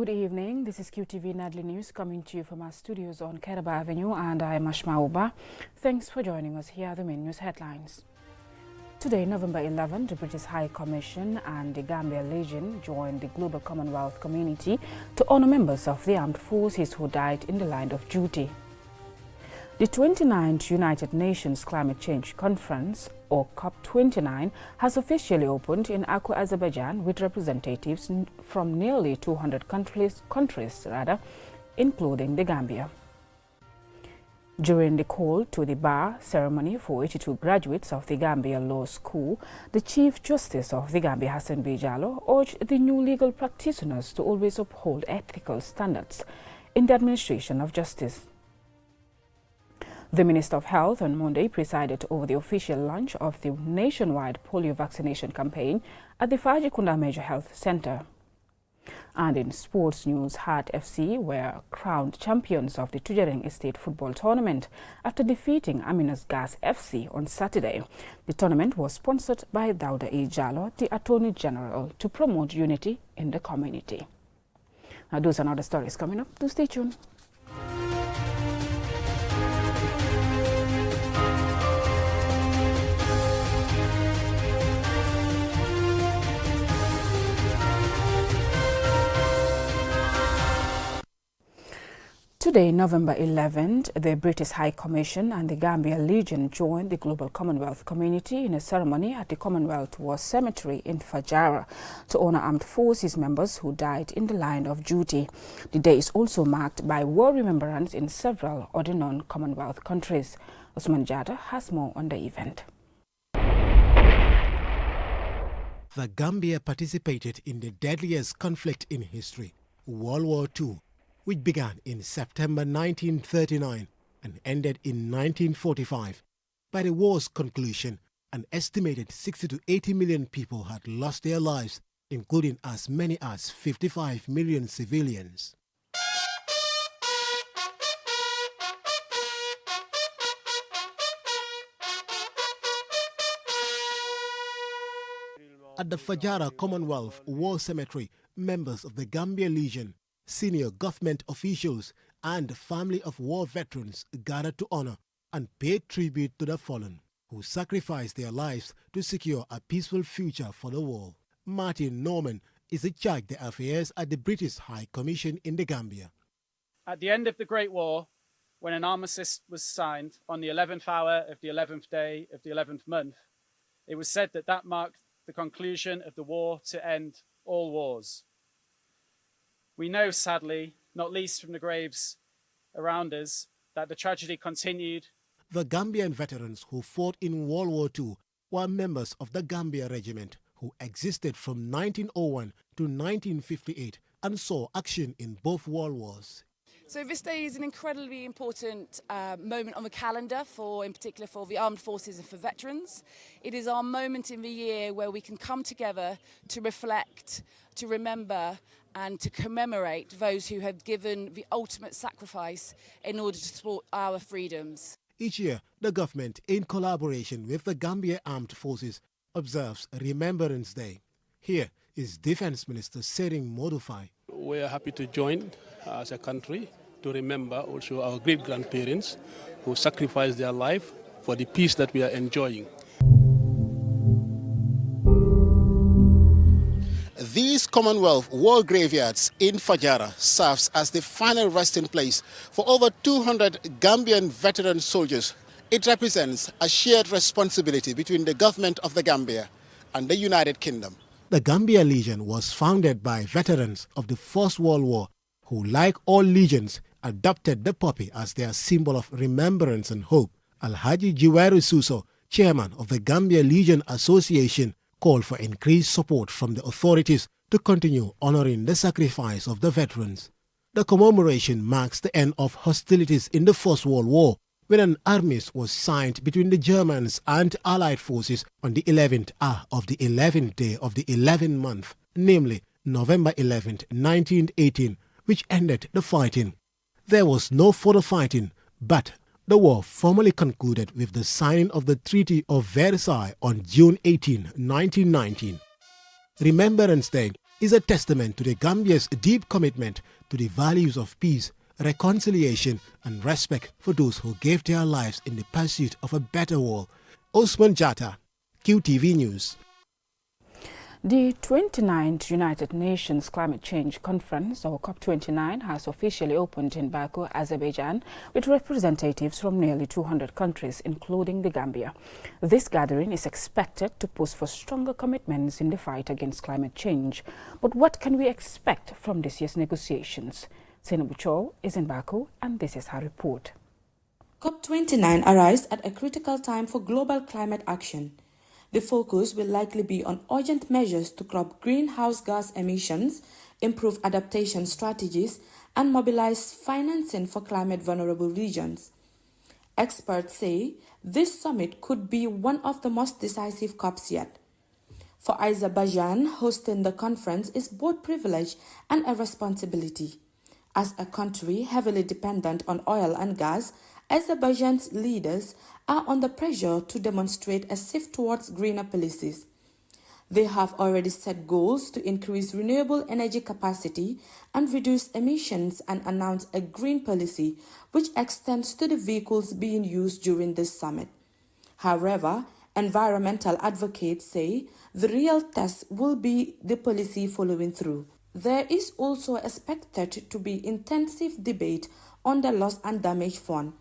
Good evening. This is QTV Nightly News coming to you from our studios on Keraba Avenue, and I am Ashma Uba. Thanks for joining us. Here are the main news headlines. Today, November 11, the British High Commission and the Gambia Legion joined the global Commonwealth community to honor members of the armed forces who died in the line of duty. The 29th United Nations Climate Change Conference, or COP29, has officially opened in Baku, Azerbaijan, with representatives from nearly 200 countries, including the Gambia. During the call to the bar ceremony for 82 graduates of the Gambia Law School, the Chief Justice of the Gambia, Hassan B. Jallow, urged the new legal practitioners to always uphold ethical standards in the administration of justice. The Minister of Health on Monday presided over the official launch of the nationwide polio vaccination campaign at the Fajikunda Major Health Center. And in sports news, Heart FC were crowned champions of the Tujareng Estate Football Tournament after defeating Aminas Gas FC on Saturday. The tournament was sponsored by Dauda E. Jallow, the Attorney General, to promote unity in the community. Now, those and other stories coming up. Do stay tuned. Today, November 11th, the British High Commission and the Gambia Legion joined the global Commonwealth community in a ceremony at the Commonwealth War Cemetery in Fajara to honor armed forces members who died in the line of duty. The day is also marked by war remembrance in several other non-Commonwealth countries. Osman Jada has more on the event. The Gambia participated in the deadliest conflict in history, World War II, which began in September 1939 and ended in 1945. By the war's conclusion, an estimated 60 to 80 million people had lost their lives, including as many as 55 million civilians. At the Fajara Commonwealth War Cemetery, members of the Gambia Legion, senior government officials and family of war veterans gathered to honor and pay tribute to the fallen, who sacrificed their lives to secure a peaceful future for the world. Martin Norman is in charge of the affairs at the British High Commission in the Gambia. At the end of the Great War, when an armistice was signed on the 11th hour of the 11th day of the 11th month, it was said that that marked the conclusion of the war to end all wars. We know, sadly, not least from the graves around us, that the tragedy continued. The Gambian veterans who fought in World War II were members of the Gambia Regiment, who existed from 1901 to 1958 and saw action in both world wars. So this day is an incredibly important moment on the calendar, in particular for the armed forces and for veterans. It is our moment in the year where we can come together to reflect, to remember and to commemorate those who have given the ultimate sacrifice in order to support our freedoms. Each year, the government, in collaboration with the Gambia Armed Forces, observes Remembrance Day. Here is Defense Minister Sering Modufai. We are happy to join as a country to remember also our great-grandparents who sacrificed their life for the peace that we are enjoying. These Commonwealth war graveyards in Fajara serves as the final resting place for over 200 Gambian veteran soldiers. It represents a shared responsibility between the government of the Gambia and the United Kingdom. The Gambia Legion was founded by veterans of the First World War who, like all legions, adopted the poppy as their symbol of remembrance and hope. Alhaji Jiwaru Suso, chairman of the Gambia Legion Association, called for increased support from the authorities to continue honoring the sacrifice of the veterans. The commemoration marks the end of hostilities in the First World War, when an armistice was signed between the Germans and Allied forces on the 11th hour of the 11th day of the 11th month, namely November 11th, 1918, which ended the fighting. There was no further fighting, but the war formally concluded with the signing of the Treaty of Versailles on June 18, 1919. Remembrance Day is a testament to the Gambia's deep commitment to the values of peace, reconciliation and respect for those who gave their lives in the pursuit of a better world. Osman Jatta, QTV News. The 29th United Nations Climate Change Conference, or COP29, has officially opened in Baku, Azerbaijan, with representatives from nearly 200 countries, including the Gambia. This gathering is expected to push for stronger commitments in the fight against climate change. But what can we expect from this year's negotiations? Senabu Chow is in Baku, and this is her report. COP29 arrives at a critical time for global climate action. The focus will likely be on urgent measures to curb greenhouse gas emissions, improve adaptation strategies, and mobilize financing for climate-vulnerable regions. Experts say this summit could be one of the most decisive COPs yet. For Azerbaijan, hosting the conference is both privilege and a responsibility. As a country heavily dependent on oil and gas, Azerbaijan's leaders are under pressure to demonstrate a shift towards greener policies. They have already set goals to increase renewable energy capacity and reduce emissions and announce a green policy which extends to the vehicles being used during this summit. However, environmental advocates say the real test will be the policy following through. There is also expected to be intensive debate on the Loss and Damage Fund,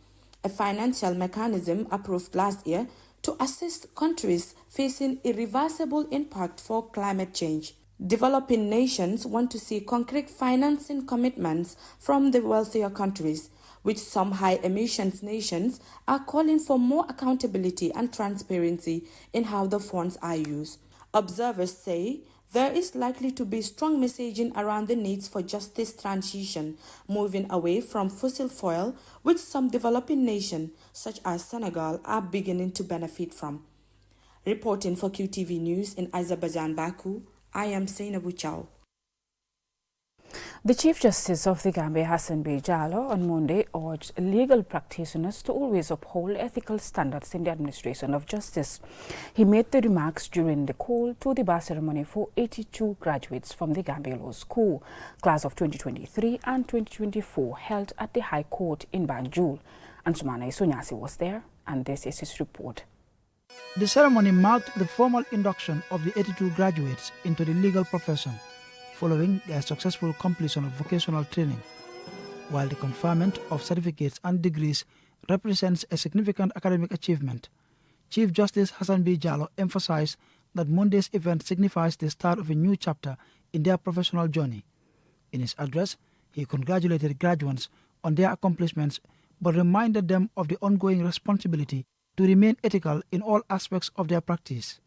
a financial mechanism approved last year to assist countries facing irreversible impact for climate change. Developing nations want to see concrete financing commitments from the wealthier countries, which some high-emissions nations are calling for more accountability and transparency in how the funds are used. Observers say there is likely to be strong messaging around the needs for justice transition, moving away from fossil fuel, which some developing nations, such as Senegal, are beginning to benefit from. Reporting for QTV News in Azerbaijan, Baku, I am Senabu Chow. The Chief Justice of the Gambia, Hassan B. Jallow, on Monday urged legal practitioners to always uphold ethical standards in the administration of justice. He made the remarks during the call to the bar ceremony for 82 graduates from the Gambia Law School, class of 2023 and 2024, held at the High Court in Banjul. Ansumana Isonyasi was there, and this is his report. The ceremony marked the formal induction of the 82 graduates into the legal profession, following their successful completion of vocational training, while the conferment of certificates and degrees represents a significant academic achievement. Chief Justice Hassan B. Jallow emphasized that Monday's event signifies the start of a new chapter in their professional journey. In his address, he congratulated graduates on their accomplishments but reminded them of the ongoing responsibility to remain ethical in all aspects of their practice.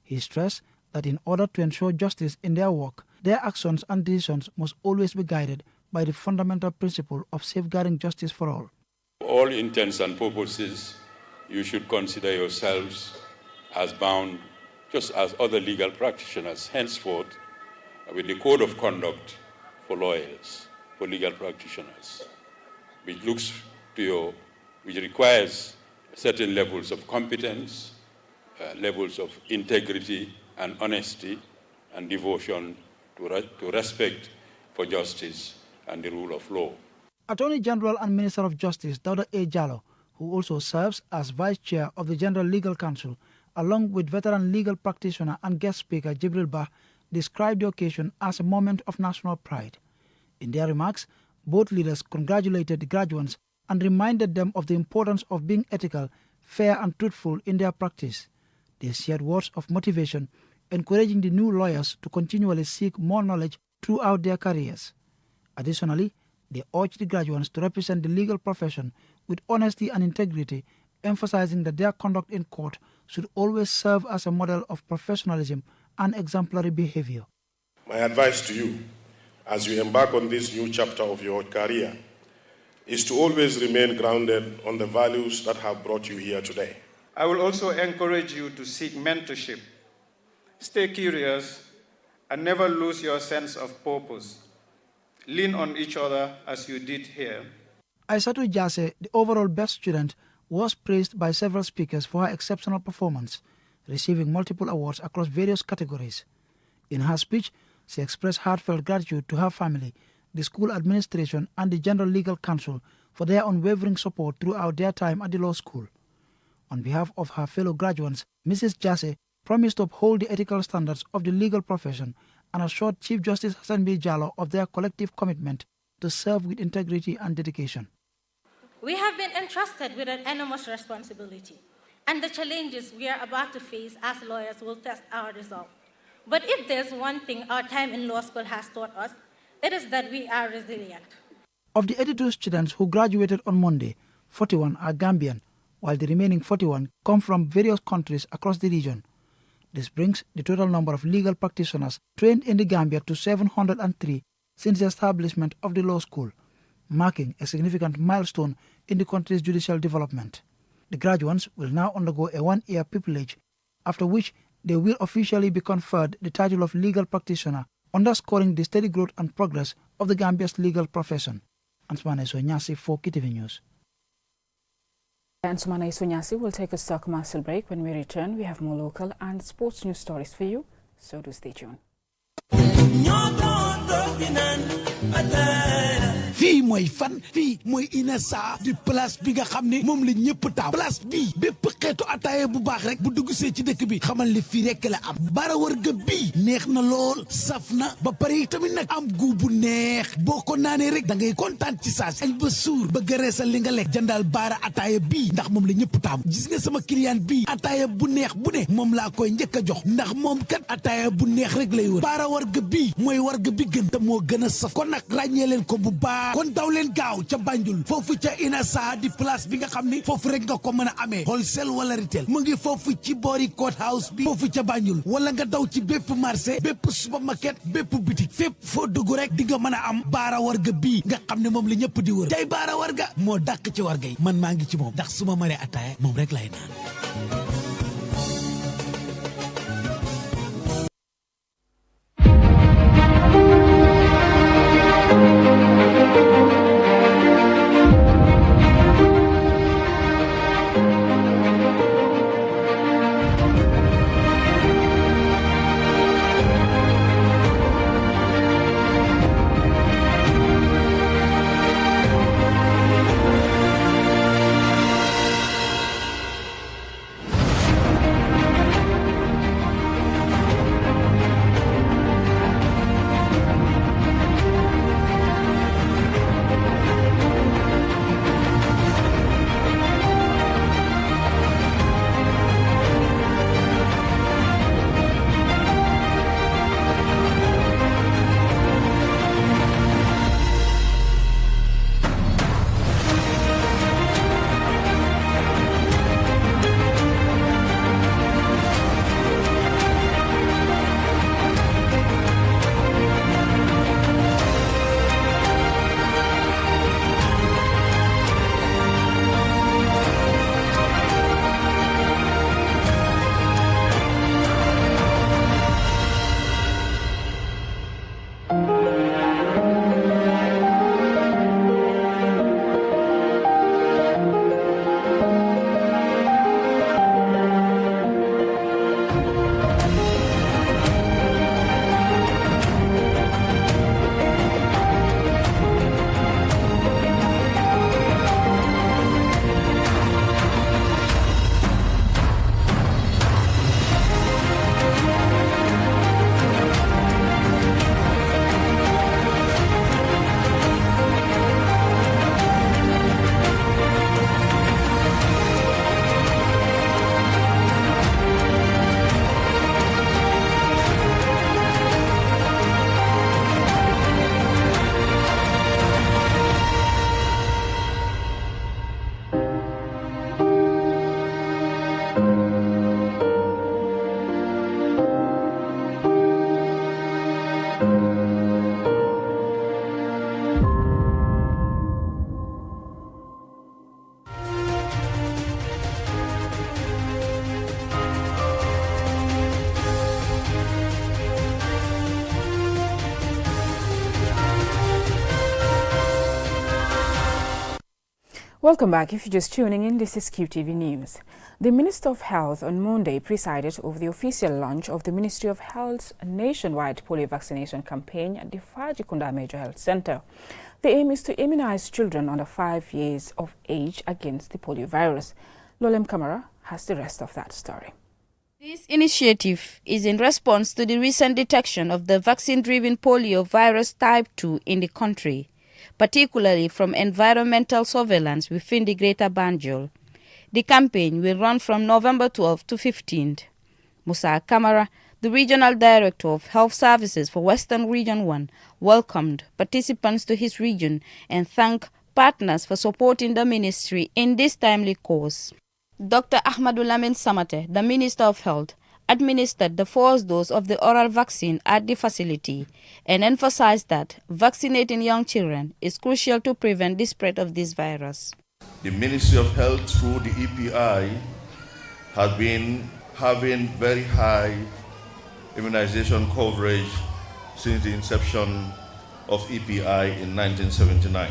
He stressed that in order to ensure justice in their work, their actions and decisions must always be guided by the fundamental principle of safeguarding justice for all. For all intents and purposes, you should consider yourselves as bound, just as other legal practitioners, henceforth, with the code of conduct for lawyers, for legal practitioners, which requires certain levels of competence, levels of integrity and honesty and devotion to respect for justice and the rule of law. Attorney General and Minister of Justice Dawda A. Jallow, who also serves as Vice Chair of the General Legal Council, along with veteran legal practitioner and guest speaker Jibril Bah, described the occasion as a moment of national pride. In their remarks, both leaders congratulated the graduates and reminded them of the importance of being ethical, fair and truthful in their practice. They shared words of motivation, encouraging the new lawyers to continually seek more knowledge throughout their careers. Additionally, they urged the graduates to represent the legal profession with honesty and integrity, emphasizing that their conduct in court should always serve as a model of professionalism and exemplary behavior. My advice to you, as you embark on this new chapter of your career, is to always remain grounded on the values that have brought you here today. I will also encourage you to seek mentorship. Stay curious and never lose your sense of purpose. Lean on each other as you did here. Aissatou Jase, the overall best student, was praised by several speakers for her exceptional performance, receiving multiple awards across various categories. In her speech, She expressed heartfelt gratitude to her family, the school administration and the General Legal Council for their unwavering support throughout their time at the law school. On behalf of her fellow graduates, Mrs. Jasseh promised to uphold the ethical standards of the legal profession and assured Chief Justice Hassan B. Jallow of their collective commitment to serve with integrity and dedication. We have been entrusted with an enormous responsibility, and the challenges we are about to face as lawyers will test our resolve. But if there's one thing our time in law school has taught us, it is that we are resilient. Of the 82 students who graduated on Monday, 41 are Gambian, while the remaining 41 come from various countries across the region. This brings the total number of legal practitioners trained in the Gambia to 703 since the establishment of the law school, marking a significant milestone in the country's judicial development. The graduates will now undergo a one-year pupillage, after which they will officially be conferred the title of legal practitioner, underscoring the steady growth and progress of the Gambia's legal profession. Ansumana Sonyasi for KTV News. Ansumana Sonyasi will take a stock commercial break. When we return, we have more local and sports news stories for you, so do stay tuned. fii mooy fan fii mooy Inessa di place bi nga xam ne moom la ñëpp taam place bii bépp xeetu ataaye bu baax rek bu dugg see ci dëkk bi xamal li fii rek la am bara warga bii neex na lool saf na ba pare tamit nag am gu bu neex boo ko naanee rek da ngay kontaan ci saa añ ba suur ba gëreesal li nga lekk jëndal baara ataaye bii ndax moom la ñëpp taam gis nga sama client bii ataaye bu neex bu ne moom laa koy njëkk a jox ndax moom kat ataaye bu neex rek lay wër baara warga bii mooy warga bi gën te moo gën a saf kon nag ràññee leen ko bu baax kon daw leen gaaw ca Banjul foofu ca Inessa di place bi nga xam ni foofu rek nga ko mën a amee wholesale wala retail mu ngi foofu ci boori court house bi foofu ca Banjul wala nga daw ci bépp marché bépp supermarket bépp boutique fépp foo dugg rek di nga mën a am baara warga bii nga xam ne moom la ñëpp di wër tey baara warga moo dàq ci warga yi man maa ngi ci moom ndax su ma maree ataaya moom rek lay naan. Welcome back. If you're just tuning in, this is QTV News. The Minister of Health on Monday presided over the official launch of the Ministry of Health's nationwide polio vaccination campaign at the Fajikunda Major Health Center. The aim is to immunize children under 5 years of age against the polio virus. Lolem Kamara has the rest of that story. This initiative is in response to the recent detection of the vaccine-driven polio virus type 2 in the country, particularly from environmental surveillance within the Greater Banjul. The campaign will run from November 12 to 15th. Musa Kamara, the Regional Director of Health Services for Western Region 1, welcomed participants to his region and thanked partners for supporting the ministry in this timely cause. Dr. Ahmadul Lamin Samate, the Minister of Health, administered the first dose of the oral vaccine at the facility and emphasized that vaccinating young children is crucial to prevent the spread of this virus. The Ministry of Health through the EPI has been having very high immunization coverage since the inception of EPI in 1979.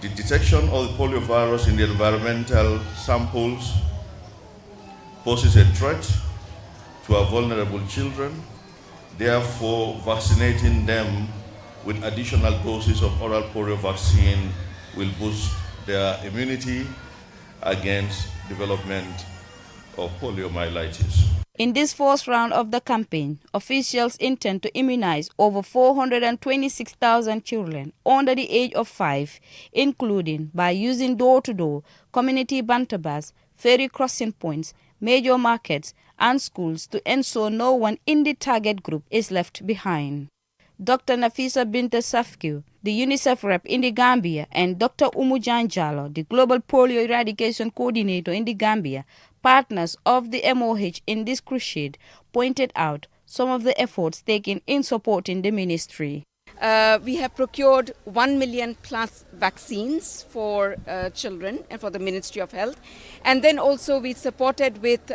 The detection of the polio virus in the environmental samples poses a threat to our vulnerable children. Therefore, vaccinating them with additional doses of oral polio vaccine will boost their immunity against development of poliomyelitis. In this first round of the campaign, officials intend to immunize over 426,000 children under the age of 5, including by using door-to-door, community bantabas, ferry crossing points, major markets, and schools to ensure no one in the target group is left behind. Dr. Nafisa Binte Safkiu, the UNICEF rep in the Gambia, and Dr. Umujan Jallo, the Global Polio Eradication Coordinator in the Gambia, partners of the MOH in this crusade, pointed out some of the efforts taken in supporting the ministry. We have procured 1 million plus vaccines for children and for the Ministry of Health. And then also we supported with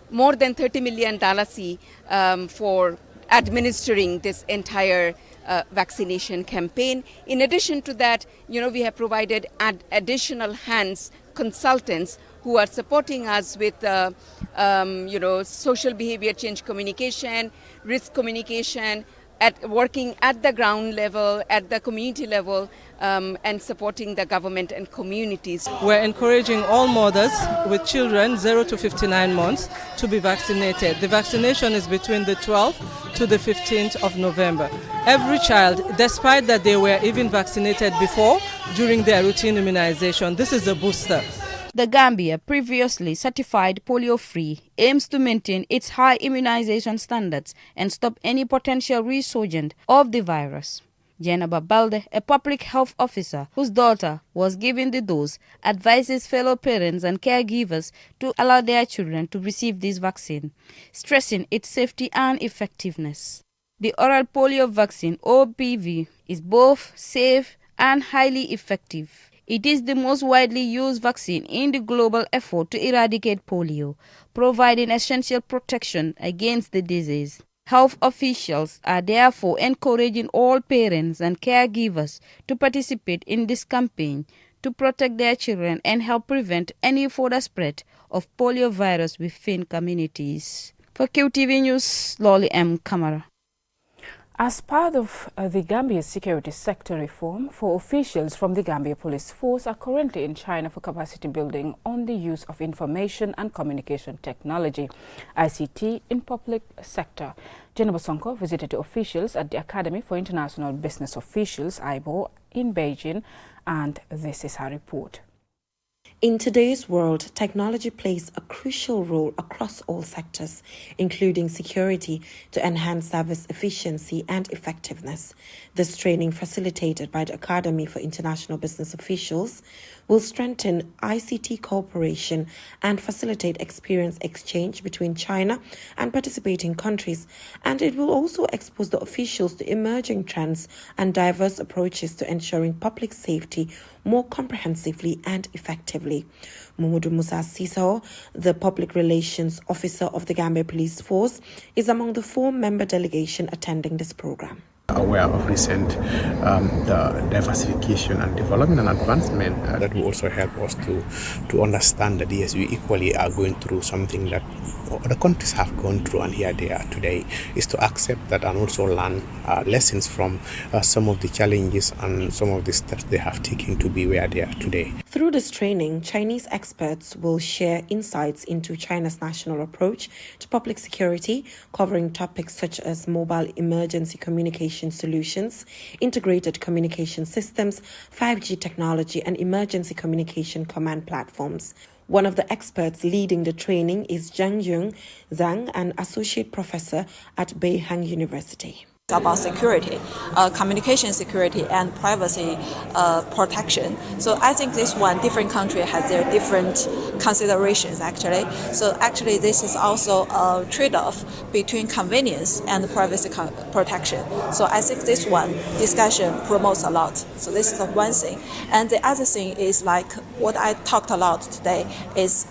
more than $30 million for administering this entire vaccination campaign. In addition to that, we have provided additional hands, consultants who are supporting us with, social behavior change communication, risk communication, working at the ground level, at the community level, and supporting the government and communities. We're encouraging all mothers with children 0 to 59 months to be vaccinated. The vaccination is between the 12th to the 15th of November. Every child, despite that they were even vaccinated before, during their routine immunization, this is a booster. The Gambia, previously certified polio-free, aims to maintain its high immunization standards and stop any potential resurgence of the virus. Jenaba Balde, a public health officer whose daughter was given the dose, advises fellow parents and caregivers to allow their children to receive this vaccine, stressing its safety and effectiveness. The oral polio vaccine, OPV, is both safe and highly effective. It is the most widely used vaccine in the global effort to eradicate polio, providing essential protection against the disease. Health officials are therefore encouraging all parents and caregivers to participate in this campaign to protect their children and help prevent any further spread of polio virus within communities. For QTV News, Lolly M. Kamara. As part of the Gambia security sector reform, 4 officials from the Gambia Police Force are currently in China for capacity building on the use of information and communication technology, ICT, in public sector. Jennifer Sonko visited the officials at the Academy for International Business Officials, IBO, in Beijing, and this is her report. In today's world, technology plays a crucial role across all sectors, including security, to enhance service efficiency and effectiveness. This training, facilitated by the Academy for International Business Officials, will strengthen ICT cooperation and facilitate experience exchange between China and participating countries, and it will also expose the officials to emerging trends and diverse approaches to ensuring public safety more comprehensively and effectively. Mumudu Musa Sisao, the Public Relations Officer of the Gambia Police Force, is among the 4-member delegation attending this program. Aware of recent the diversification and development and advancement that will also help us to understand that yes, we equally are going through something that other countries have gone through, and here they are today, is to accept that and also learn lessons from some of the challenges and some of the steps they have taken to be where they are today. Through this training, Chinese experts will share insights into China's national approach to public security, covering topics such as mobile emergency communication solutions, integrated communication systems, 5G technology, and emergency communication command platforms. One of the experts leading the training is Zhang Zhang, an associate professor at Beihang University. About security, communication security and privacy protection. So I think this one, different country has their different considerations actually. So actually this is also a trade-off between convenience and privacy protection. So I think this one discussion promotes a lot. So this is the one thing. And the other thing is like what I talked a lot today is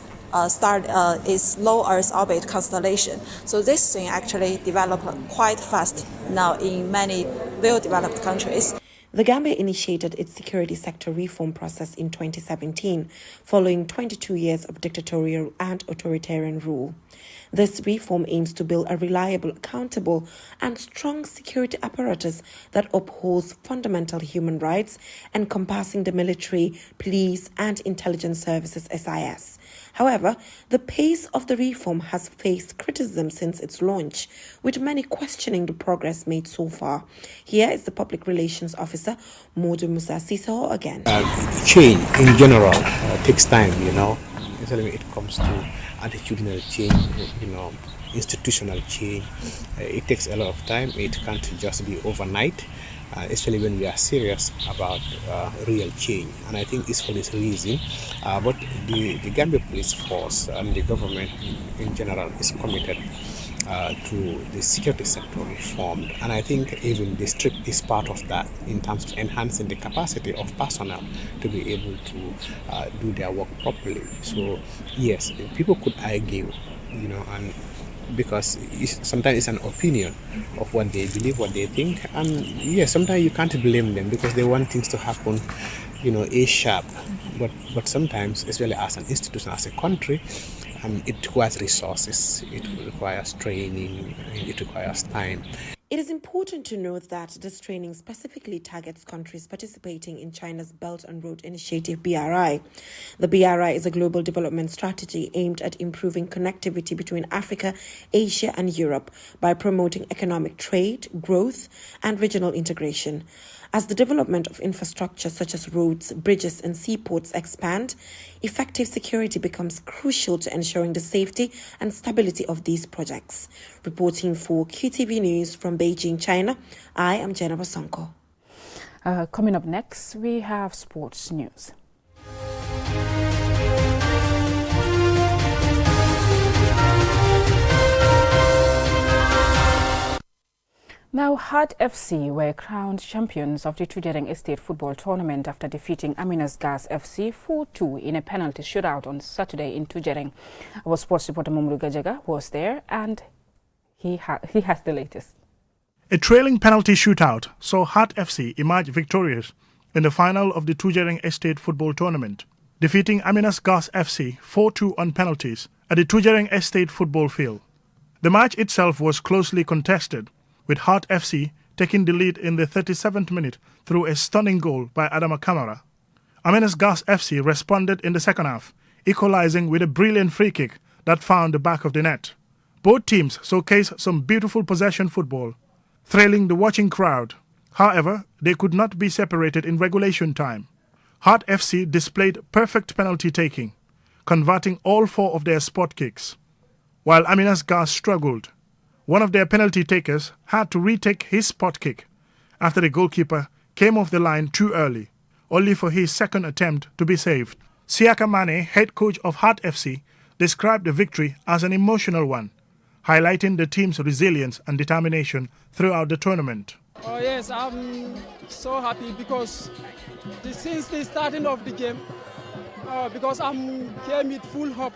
is low Earth orbit constellation. So this thing actually developed quite fast now in many well-developed countries. The Gambia initiated its security sector reform process in 2017, following 22 years of dictatorial and authoritarian rule. This reform aims to build a reliable, accountable, and strong security apparatus that upholds fundamental human rights, encompassing the military, police, and intelligence services (SIS). However, the pace of the reform has faced criticism since its launch, with many questioning the progress made so far. Here is the Public Relations Officer, Modu Musa Siso again. Change in general takes time, especially when it comes to attitudinal change, institutional change. It takes a lot of time. It can't just be overnight, especially when we are serious about real change. And I think it's for this reason. But the Gambia Police Force and the government in general is committed to the security sector reform. And I think even the strip is part of that in terms of enhancing the capacity of personnel to be able to do their work properly. So yes, people could argue, and because sometimes it's an opinion of what they believe, what they think, and yes, sometimes you can't blame them because they want things to happen, ASAP. But sometimes, especially as an institution, as a country, it requires resources, it requires training, it requires time. It is important to note that this training specifically targets countries participating in China's Belt and Road Initiative, BRI. The BRI is a global development strategy aimed at improving connectivity between Africa, Asia, and Europe by promoting economic trade, growth, and regional integration. As the development of infrastructure such as roads, bridges, and seaports expand, effective security becomes crucial to ensuring the safety and stability of these projects. Reporting for QTV News from Beijing, China, I am Jennifer Sonko. Coming up next, we have sports news. Now, Heart FC were crowned champions of the Tujering Estate Football Tournament after defeating Aminas Gas FC 4-2 in a penalty shootout on Saturday in Tujering. Our sports reporter Mumru Gajaga was there and he has the latest. A trailing penalty shootout saw Heart FC emerge victorious in the final of the Tujering Estate Football Tournament, defeating Aminas Gas FC 4-2 on penalties at the Tujering Estate Football Field. The match itself was closely contested, with Heart FC taking the lead in the 37th minute through a stunning goal by Adama Kamara. Aminas Gas FC responded in the second half, equalizing with a brilliant free kick that found the back of the net. Both teams showcased some beautiful possession football, thrilling the watching crowd. However, they could not be separated in regulation time. Heart FC displayed perfect penalty taking, converting all 4 of their spot kicks, while Aminas Gas struggled. One of their penalty takers had to retake his spot kick after the goalkeeper came off the line too early, only for his second attempt to be saved. Siaka Mane, head coach of Heart FC, described the victory as an emotional one, highlighting the team's resilience and determination throughout the tournament. Oh yes, I'm so happy because since the starting of the game, because I'm came with full hope,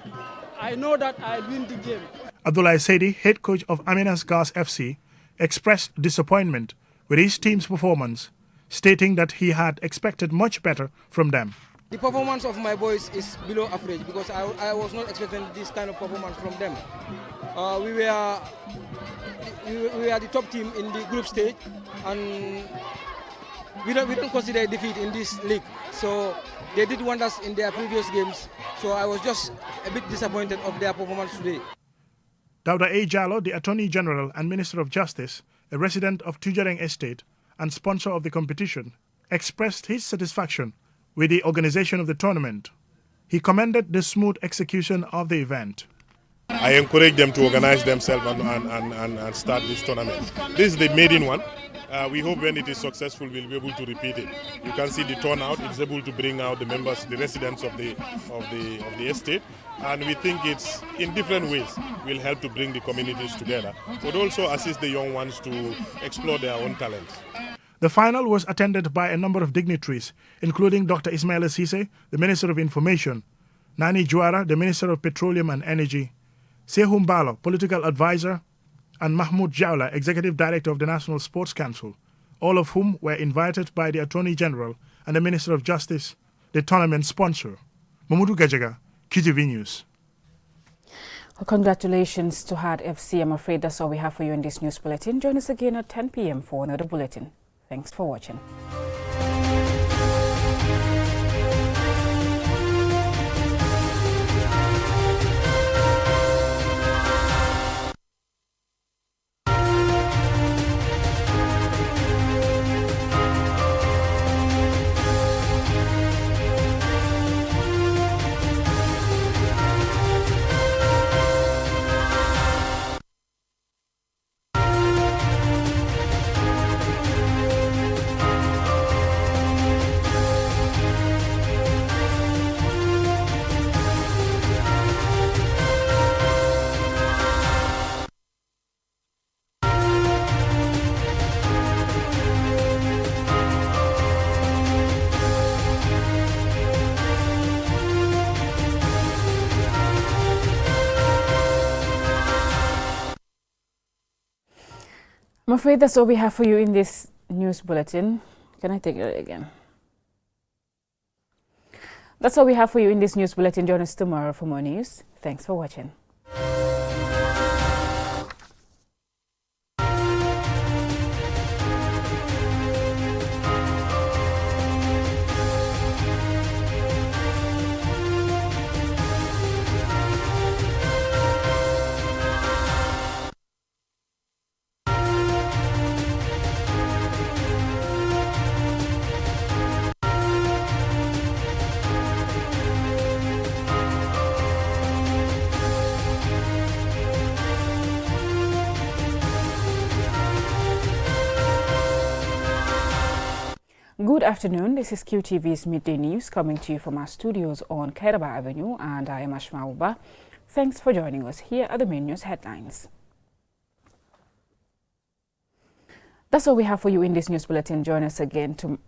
I know that I'll win the game. Abdullah Saidi, head coach of Aminas Gas FC, expressed disappointment with his team's performance, stating that he had expected much better from them. The performance of my boys is below average because I was not expecting this kind of performance from them. We were the top team in the group stage, and we don't consider defeat in this league. So they did wonders in their previous games. So I was just a bit disappointed of their performance today. Dauda A. Jallo, the Attorney General and Minister of Justice, a resident of Tujareng Estate and sponsor of the competition, expressed his satisfaction with the organization of the tournament. He commended the smooth execution of the event. I encourage them to organize themselves and start this tournament. This is the maiden one. We hope when it is successful, we'll be able to repeat it. You can see the turnout. It's able to bring out the members, the residents of the estate. And we think it's in different ways will help to bring the communities together, but also assist the young ones to explore their own talents. The final was attended by a number of dignitaries, including Dr. Ismaila Sise, the Minister of Information, Nani Juara, the Minister of Petroleum and Energy, Sehum Balo, Political Advisor, and Mahmoud Jawla, Executive Director of the National Sports Council, all of whom were invited by the Attorney General and the Minister of Justice, the tournament sponsor. Mamudu Gajaga, QTV News. Well, congratulations to Heart FC. I'm afraid that's all we have for you in this news bulletin. Join us again at 10 p.m. for another bulletin. Thanks for watching. I'm afraid that's all we have for you in this news bulletin. Can I take it again? That's all we have for you in this news bulletin. Join us tomorrow for more news. Thanks for watching. Good afternoon, this is QTV's Midday News coming to you from our studios on Kairaba Avenue, and I am Ashma Uba. Thanks for joining us. Here are the main news headlines. That's all we have for you in this news bulletin. Join us again to...